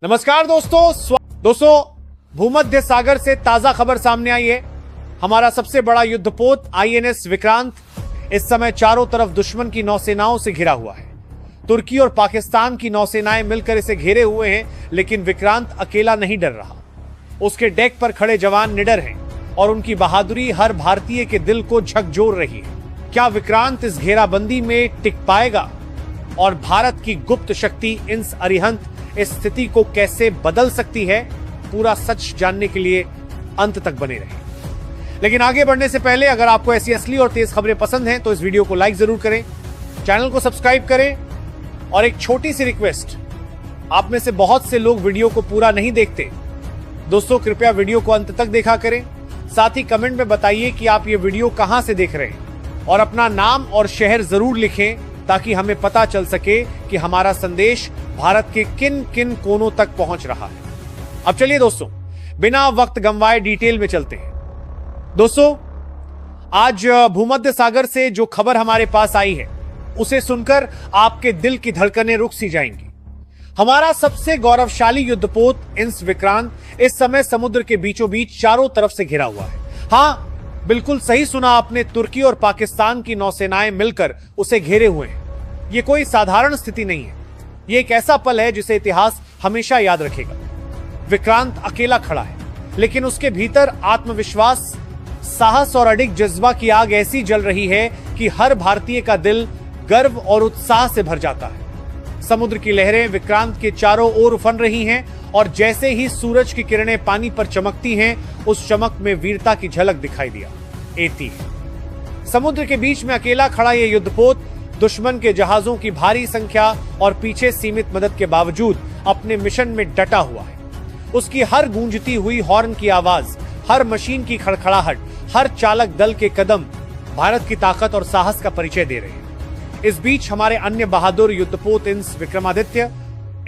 नमस्कार दोस्तों, भूमध्य सागर से ताजा खबर सामने आई है। हमारा सबसे बड़ा युद्धपोत आईएनएस विक्रांत इस समय चारों तरफ दुश्मन की नौसेनाओं से घिरा हुआ है। तुर्की और पाकिस्तान की नौसेनाएं मिलकर इसे घेरे हुए हैं, लेकिन विक्रांत अकेला नहीं डर रहा। उसके डेक पर खड़े जवान निडर हैं और उनकी बहादुरी हर भारतीय के दिल को झकझोर रही है। क्या विक्रांत इस घेराबंदी में टिक पाएगा और भारत की गुप्त शक्ति इंस अरिहंत इस स्थिति को कैसे बदल सकती है? पूरा सच जानने के लिए अंत तक बने रहें। लेकिन आगे बढ़ने से पहले अगर आपको ऐसी असली और तेज खबरें पसंद हैं तो इस वीडियो को लाइक जरूर करें, चैनल को सब्सक्राइब करें और एक छोटी सी रिक्वेस्ट, आप में से बहुत से लोग वीडियो को पूरा नहीं देखते। दोस्तों, कृपया वीडियो को अंत तक देखा करें। साथ ही कमेंट में बताइए कि आप ये वीडियो कहां से देख रहे हैं और अपना नाम और शहर जरूर लिखें ताकि हमें पता चल सके कि हमारा संदेश भारत के किन किन कोनों तक पहुंच रहा है। अब चलिए दोस्तों, बिना वक्त गंवाए डिटेल में चलते हैं। दोस्तों, आज भूमध्य सागर से जो खबर हमारे पास आई है उसे सुनकर आपके दिल की धड़कनें रुक सी जाएंगी। हमारा सबसे गौरवशाली युद्धपोत इंस विक्रांत इस समय समुद्र के बीचों बीच चारों तरफ से घिरा हुआ है। हाँ, बिल्कुल सही सुना आपने, तुर्की और पाकिस्तान की नौसेनाएं मिलकर उसे घेरे हुए हैं। ये कोई साधारण स्थिति नहीं है, ये एक ऐसा पल है जिसे इतिहास हमेशा याद रखेगा। विक्रांत अकेला खड़ा है, लेकिन उसके भीतर आत्मविश्वास, साहस और अडिग जज्बा की आग ऐसी जल रही है कि हर भारतीय का दिल गर्व और उत्साह से भर जाता है। समुद्र की लहरें विक्रांत के चारों ओर उफन रही हैं और जैसे ही सूरज की किरणें पानी पर चमकती हैं, उस चमक में वीरता की झलक दिखाई देती है। समुद्र के बीच में अकेला खड़ा यह युद्धपोत दुश्मन के जहाजों की भारी संख्या और पीछे सीमित मदद के बावजूद अपने मिशन में डटा हुआ है। उसकी हर गूंजती हुई हॉर्न की आवाज, हर मशीन की खड़खड़ाहट, हर चालक दल के कदम भारत की ताकत और साहस का परिचय दे रहे हैं। इस बीच हमारे अन्य बहादुर युद्धपोत इंस विक्रमादित्य,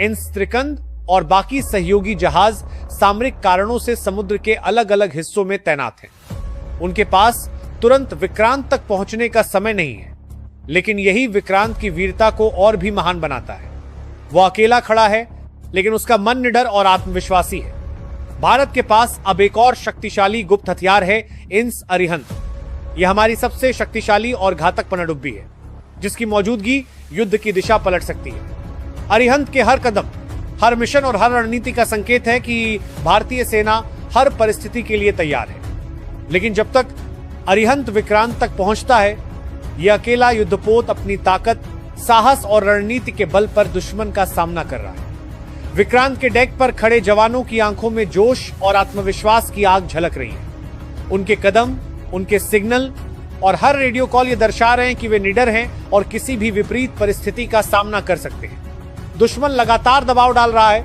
इंस त्रिकंद और बाकी सहयोगी जहाज सामरिक कारणों से समुद्र के अलग अलग हिस्सों में तैनात हैं। उनके पास तुरंत विक्रांत तक पहुंचने का समय नहीं है, लेकिन यही विक्रांत की वीरता को और भी महान बनाता है। वो अकेला खड़ा है, लेकिन उसका मन निडर और आत्मविश्वासी है। भारत के पास अब एक और शक्तिशाली गुप्त हथियार है, इंस अरिहंत। यह हमारी सबसे शक्तिशाली और घातक पनडुब्बी है, जिसकी मौजूदगी युद्ध की दिशा पलट सकती है। अरिहंत के हर कदम, हर मिशन और हर रणनीति का संकेत है कि भारतीय सेना हर परिस्थिति के लिए तैयार है। लेकिन जब तक अरिहंत विक्रांत तक पहुंचता है, यह अकेला युद्धपोत अपनी ताकत, साहस और रणनीति के बल पर दुश्मन का सामना कर रहा है। विक्रांत के डेक पर खड़े जवानों की आंखों में जोश और आत्मविश्वास की आग झलक रही है। उनके कदम, उनके सिग्नल और हर रेडियो कॉल ये दर्शा रहे हैं कि वे निडर हैं और किसी भी विपरीत परिस्थिति का सामना कर सकते हैं। दुश्मन लगातार दबाव डाल रहा है,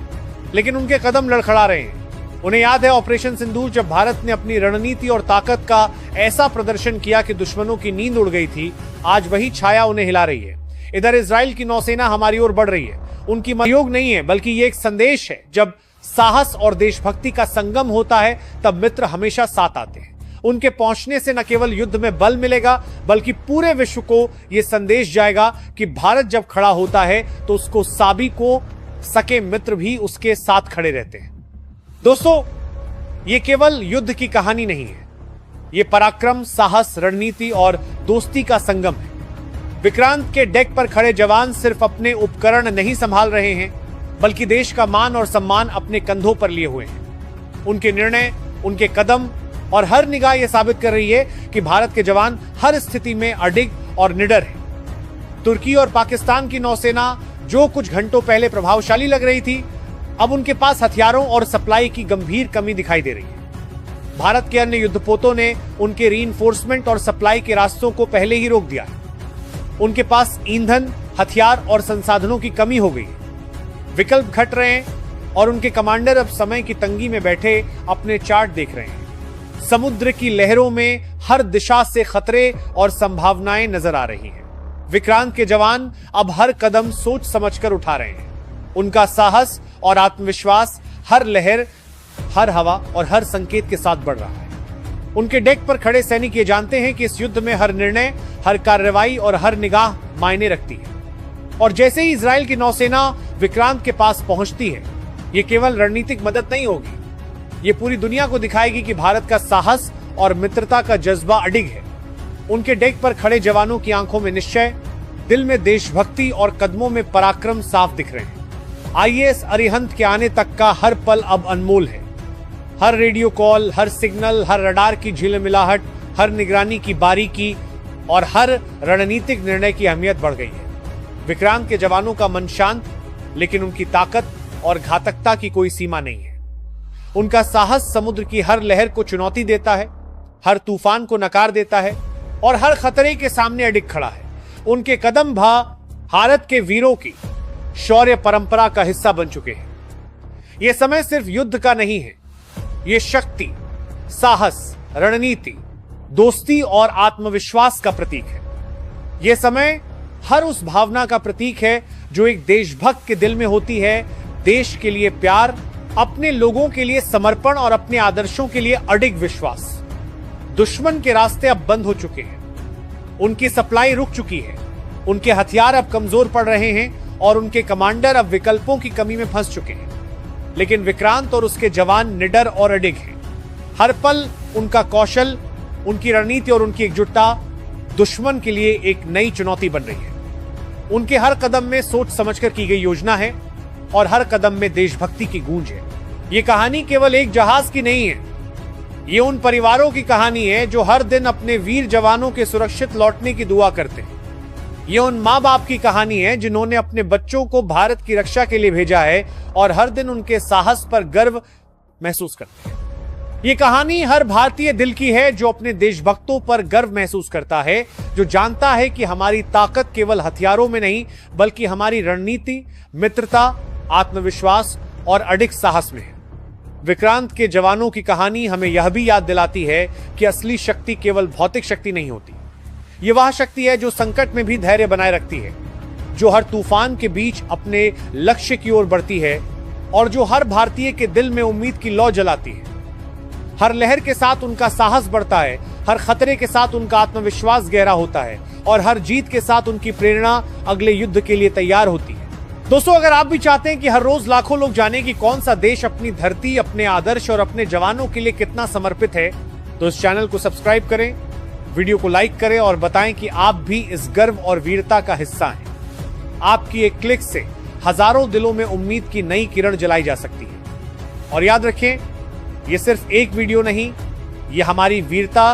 लेकिन उनके कदम लड़खड़ा रहे हैं। उन्हें याद है ऑपरेशन सिंदूर, जब भारत ने अपनी रणनीति और ताकत का ऐसा प्रदर्शन किया कि दुश्मनों की नींद उड़ गई थी। आज वही छाया उन्हें हिला रही है। इधर इजराइल की नौसेना हमारी ओर बढ़ रही है। उनकी सहयोग नहीं है, बल्कि ये एक संदेश है। जब साहस और देशभक्ति का संगम होता है, तब मित्र हमेशा साथ आते हैं। उनके पहुंचने से न केवल युद्ध में बल मिलेगा, बल्कि पूरे विश्व को यह संदेश जाएगा कि भारत जब खड़ा होता है तो उसको साबी को सके मित्र भी उसके साथ खड़े रहते हैं। दोस्तों, ये केवल युद्ध की कहानी नहीं है, ये पराक्रम, साहस, रणनीति और दोस्ती का संगम है। विक्रांत के डेक पर खड़े जवान सिर्फ अपने उपकरण नहीं संभाल रहे हैं, बल्कि देश का मान और सम्मान अपने कंधों पर लिए हुए हैं। उनके निर्णय, उनके कदम और हर निगाह यह साबित कर रही है कि भारत के जवान हर स्थिति में अडिग और निडर हैं। तुर्की और पाकिस्तान की नौसेना जो कुछ घंटों पहले प्रभावशाली लग रही थी, अब उनके पास हथियारों और सप्लाई की गंभीर कमी दिखाई दे रही है। भारत के अन्य युद्धपोतों ने उनके रीइंफोर्समेंट और सप्लाई के रास्तों को पहले ही रोक दिया है। उनके पास ईंधन, हथियार और संसाधनों की कमी हो गई है। विकल्प घट रहे हैं और उनके कमांडर अब समय की तंगी में बैठे अपने चार्ट देख रहे हैं। समुद्र की लहरों में हर दिशा से खतरे और संभावनाएं नजर आ रही हैं। विक्रांत के जवान अब हर कदम सोच समझकर उठा रहे हैं। उनका साहस और आत्मविश्वास हर लहर, हर हवा और हर संकेत के साथ बढ़ रहा है। उनके डेक पर खड़े सैनिक ये जानते हैं कि इस युद्ध में हर निर्णय, हर कार्रवाई और हर निगाह मायने रखती है। और जैसे ही इजराइल की नौसेना विक्रांत के पास पहुंचती है, ये केवल रणनीतिक मदद नहीं होगी, ये पूरी दुनिया को दिखाएगी कि भारत का साहस और मित्रता का जज्बा अडिग है। उनके डेक पर खड़े जवानों की आंखों में निश्चय, दिल में देशभक्ति और कदमों में पराक्रम साफ दिख रहे हैं। आईएएस अरिहंत के आने तक का हर पल अब अनमोल है। हर रेडियो कॉल, हर सिग्नल, हर रडार की झिलमिलाहट, हर निगरानी की बारीकी और हर रणनीतिक निर्णय की अहमियत बढ़ गई है। विक्रांत के जवानों का मन शांत, लेकिन उनकी ताकत और घातकता की कोई सीमा नहीं है। उनका साहस समुद्र की हर लहर को चुनौती देता है, हर तूफान को नकार देता है और हर खतरे के सामने अडिग खड़ा है। उनके कदम भारत के वीरों की शौर्य परंपरा का हिस्सा बन चुके हैं। यह समय सिर्फ युद्ध का नहीं है, यह शक्ति, साहस, रणनीति, दोस्ती और आत्मविश्वास का प्रतीक है। यह समय हर उस भावना का प्रतीक है जो एक देशभक्त के दिल में होती है। देश के लिए प्यार, अपने लोगों के लिए समर्पण और अपने आदर्शों के लिए अडिग विश्वास। दुश्मन के रास्ते अब बंद हो चुके हैं, उनकी सप्लाई रुक चुकी है, उनके हथियार अब कमजोर पड़ रहे हैं और उनके कमांडर अब विकल्पों की कमी में फंस चुके हैं। लेकिन विक्रांत और उसके जवान निडर और अडिग हैं। हर पल उनका कौशल, उनकी रणनीति और उनकी एकजुटता दुश्मन के लिए एक नई चुनौती बन रही है। उनके हर कदम में सोच समझकर की गई योजना है और हर कदम में देशभक्ति की गूंज है। ये कहानी केवल एक जहाज की नहीं है, ये उन परिवारों की कहानी है जो हर दिन अपने वीर जवानों के सुरक्षित लौटने की दुआ करते हैं। ये उन माँ बाप की कहानी है जिन्होंने अपने बच्चों को भारत की रक्षा के लिए भेजा है और हर दिन उनके साहस पर गर्व महसूस करते हैं। ये कहानी हर भारतीय दिल की है जो अपने देशभक्तों पर गर्व महसूस करता है, जो जानता है कि हमारी ताकत केवल हथियारों में नहीं बल्कि हमारी रणनीति, मित्रता, आत्मविश्वास और अडिग साहस में है। विक्रांत के जवानों की कहानी हमें यह भी याद दिलाती है कि असली शक्ति केवल भौतिक शक्ति नहीं होती। यह वह शक्ति है जो संकट में भी धैर्य बनाए रखती है, जो हर तूफान के बीच अपने लक्ष्य की ओर बढ़ती है और जो हर भारतीय के दिल में उम्मीद की लौ जलाती है। हर लहर के साथ उनका साहस बढ़ता है, हर खतरे के साथ उनका आत्मविश्वास गहरा होता है और हर जीत के साथ उनकी प्रेरणा अगले युद्ध के लिए तैयार होती है। दोस्तों, अगर आप भी चाहते हैं कि हर रोज लाखों लोग जाने कि कौन सा देश अपनी धरती, अपने आदर्श और अपने जवानों के लिए कितना समर्पित है, तो इस चैनल को सब्सक्राइब करें, वीडियो को लाइक करें और बताएं कि आप भी इस गर्व और वीरता का हिस्सा हैं। आपकी एक क्लिक से हजारों दिलों में उम्मीद की नई किरण जलाई जा सकती है। और याद रखें, ये सिर्फ एक वीडियो नहीं, ये हमारी वीरता,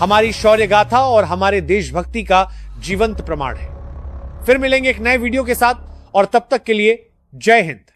हमारी शौर्य गाथा और हमारे देशभक्ति का जीवंत प्रमाण है। फिर मिलेंगे एक नए वीडियो के साथ और तब तक के लिए जय हिंद।